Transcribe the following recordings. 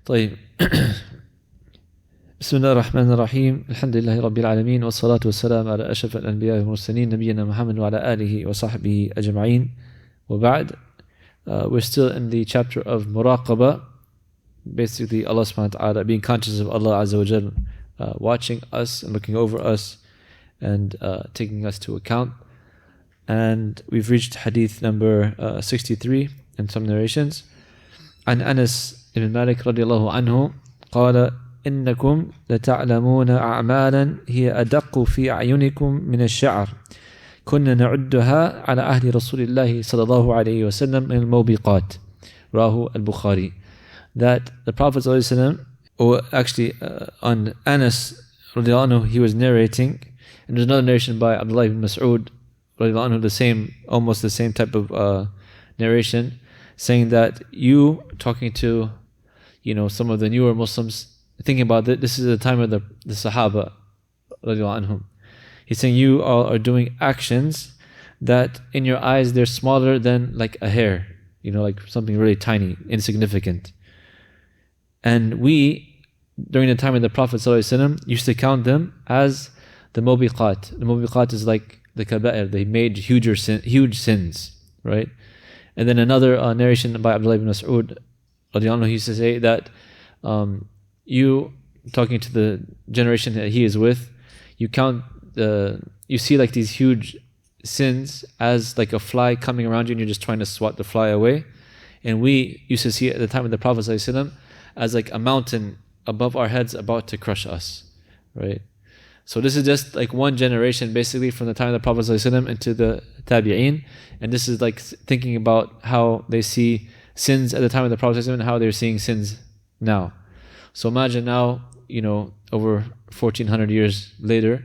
طيب. بسم الله الرحمن الرحيم. الحمد لله رب العالمين والصلاة والسلام على أشرف الأنبياء والمرسلين نبينا محمد وعلى آله وصحبه أجمعين وبعد. We're still in the chapter of muraqabah. Basically, Allah subhanahu wa ta'ala, being conscious of Allah Azza wa Jal, watching us and looking over us and taking us to account. And we've reached hadith number 63 in some narrations. عن أنس بن مالك رضي الله عنه قال إنكم لتعلمون أعمالا هي أدق في أعينكم من الشعر كنا نعدها على عهد رسول الله صلى الله عليه وسلم من الموبقات رواه البخاري. That the Prophet ﷺ, or actually on Anas radiallahu anhu, he was narrating, and there's another narration by Abdullah ibn Mas'ud radiallahu anhu, almost the same type of narration, saying that you, talking to some of the newer Muslims, thinking about it, this is the time of the Sahaba radiallahu anhum. He's saying you all are doing actions that in your eyes they're smaller than like a hair, like something really tiny, insignificant. And we, during the time of the Prophet ﷺ, used to count them as the mobiqat. The mobiqat is like the kaba'ir, they made huge sins, right? And then another narration by Abdullah ibn Mas'ud, he used to say that you, talking to the generation that he is with, you see like these huge sins as like a fly coming around you and you're just trying to swat the fly away. And we used to see it at the time of the Prophet ﷺ as like a mountain above our heads about to crush us, right? So this is just like one generation basically from the time of the Prophet ﷺ into the tabi'een, and this is like thinking about how they see sins at the time of the Prophet ﷺ and how they're seeing sins now. So imagine now, over 1400 years later,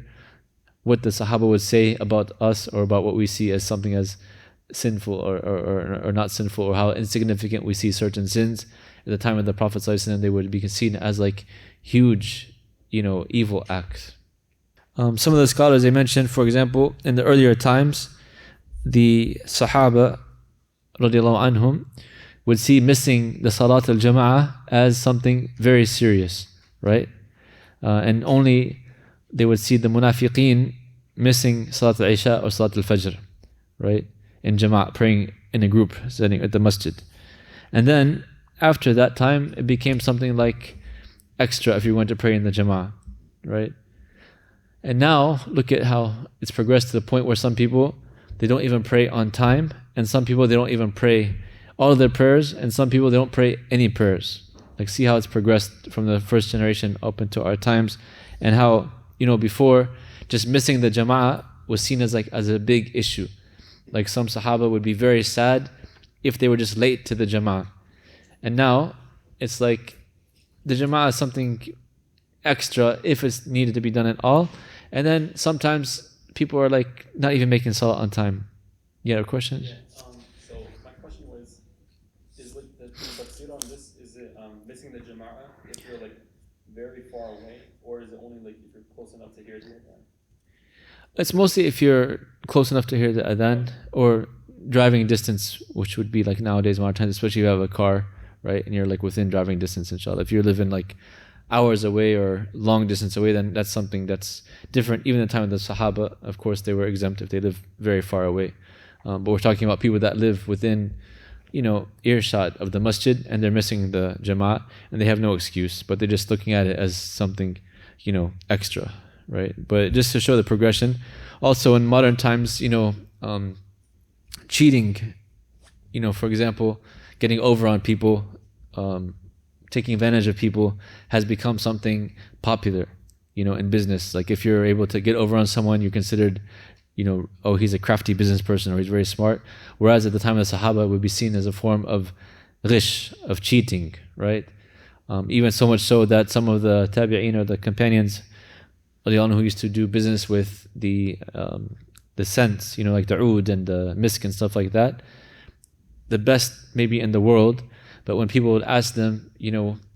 what the Sahaba would say about us or about what we see as something as sinful or not sinful, or how insignificant we see certain sins. At the time of the Prophet ﷺ, they would be seen as like huge, evil acts. Some of the scholars, they mentioned, for example, in the earlier times, the Sahaba radiallahu anhum would see missing the Salat al-Jama'ah as something very serious, right? And only they would see the Munafiqeen missing Salat al-Isha or Salat al-Fajr, right? In Jama'ah, praying in a group setting at the masjid. And then after that time, it became something like extra if you went to pray in the Jama'ah, right? And now, look at how it's progressed to the point where some people, they don't even pray on time, and some people, they don't even pray all of their prayers, and some people, they don't pray any prayers. Like, see how it's progressed from the first generation up into our times, and how, before, just missing the Jama'ah was seen as a big issue. Like some Sahaba would be very sad if they were just late to the Jama'ah. And now, it's like the Jama'ah is something extra if it's needed to be done at all. And then sometimes people are like not even making Salah on time. You have a question? Yeah. So my question was, is with the tafsir on this, is it missing the Jama'ah if you're like very far away, or is it only like if you're close enough to hear the adhan? It's mostly if you're close enough to hear the adhan, or driving distance, which would be like nowadays modern times, especially if you have a car, right? And you're like within driving distance, inshallah. If you're living like hours away or long distance away, then that's something that's different. Even in the time of the Sahaba, of course, they were exempt if they live very far away. But we're talking about people that live within, earshot of the masjid, and they're missing the Jama'ah, and they have no excuse, but they're just looking at it as something, extra, right? But just to show the progression. Also in modern times, cheating, for example, getting over on people, taking advantage of people has become something popular, in business. Like if you're able to get over on someone, you're considered, oh, he's a crafty business person or he's very smart. Whereas at the time of the Sahaba, it would be seen as a form of ghish, of cheating, right? Even so much so that some of the tabi'een or the companions who used to do business with the scents, like the oud and the misk and stuff like that, the best maybe in the world. But when people would ask them,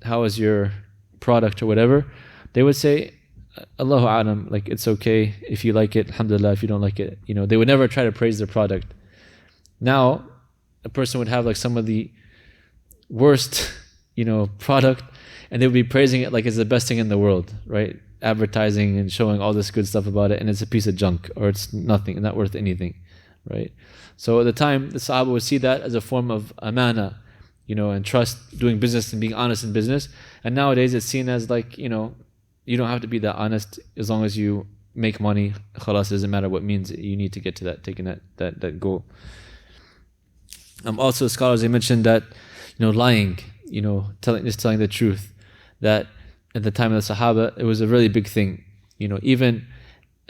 how is your product or whatever, they would say, Allahu a'lam, like it's okay if you like it, alhamdulillah, if you don't like it. They would never try to praise their product. Now, a person would have like some of the worst product, and they would be praising it like it's the best thing in the world, right? Advertising and showing all this good stuff about it, and it's a piece of junk, or it's nothing, not worth anything, right? So at the time, the Sahaba would see that as a form of amana, and trust, doing business and being honest in business. And nowadays it's seen as like, you don't have to be that honest as long as you make money. Khalas, it doesn't matter what means you need to get to that, taking that goal. Also, scholars, they mentioned that, lying, telling the truth, that at the time of the Sahaba, it was a really big thing, even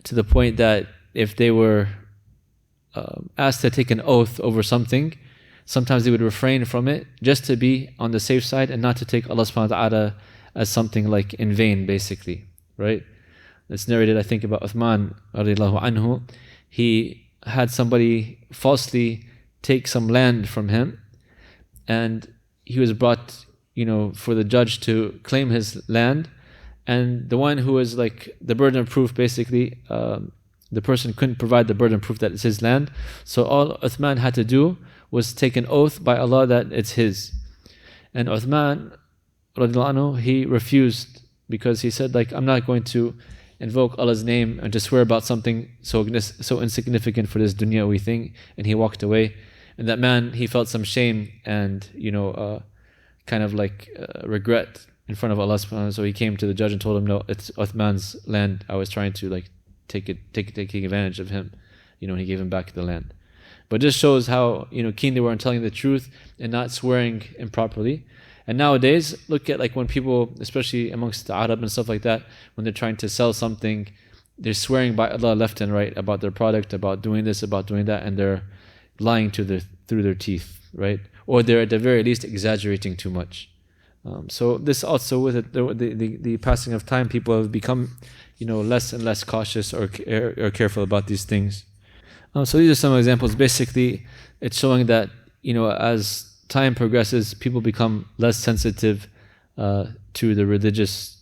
to the point that if they were asked to take an oath over something, sometimes they would refrain from it just to be on the safe side and not to take Allah subhanahu wa ta'ala as something like in vain, basically, right? It's narrated, I think, about Uthman radiallahu anhu. He had somebody falsely take some land from him, and he was brought, for the judge to claim his land. And the one who was like the burden of proof, basically, the person couldn't provide the burden of proof that it's his land. So all Uthman had to do was take an oath by Allah that it's his. And Uthman, radiallahu anhu, he refused, because he said, like, I'm not going to invoke Allah's name and to swear about something so insignificant for this dunyawi thing. And he walked away. And that man, he felt some shame and, kind of like regret in front of Allah subhanahu wa ta'ala. So he came to the judge and told him, no, it's Uthman's land. I was trying to like taking advantage of him, and he gave him back the land. But this shows how, keen they were on telling the truth and not swearing improperly. And nowadays, look at like when people, especially amongst the Arab and stuff like that, when they're trying to sell something, they're swearing by Allah left and right about their product, about doing this, about doing that, and they're lying through their teeth, right? Or they're at the very least exaggerating too much. So this also, with the passing of time, people have become, less and less cautious or careful about these things. So these are some examples. Basically, it's showing that, as time progresses, people become less sensitive to the religious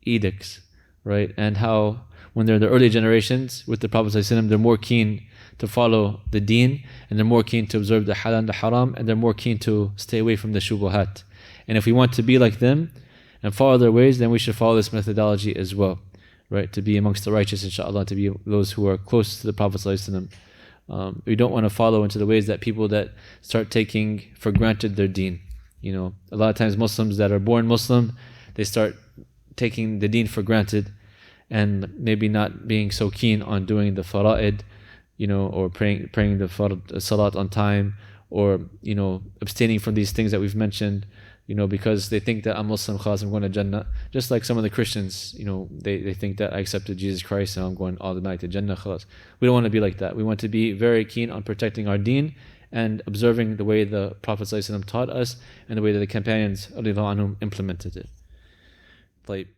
edicts, right? And how when they're in the early generations with the Prophet ﷺ, they're more keen to follow the deen, and they're more keen to observe the halal and the haram, and they're more keen to stay away from the shubuhat. And if we want to be like them and follow their ways, then we should follow this methodology as well, right? To be amongst the righteous, inshallah, to be those who are close to the Prophet ﷺ. We don't want to follow into the ways that people that start taking for granted their deen. A lot of times Muslims that are born Muslim, they start taking the deen for granted and maybe not being so keen on doing the fara'id, or praying the salat on time, or, abstaining from these things that we've mentioned, because they think that I'm Muslim, khalas, I'm going to Jannah. Just like some of the Christians, they think that I accepted Jesus Christ and I'm going automatically to Jannah, khalas. We don't want to be like that. We want to be very keen on protecting our deen and observing the way the Prophet ﷺ taught us and the way that the companions radiallahu anhum implemented it. Like,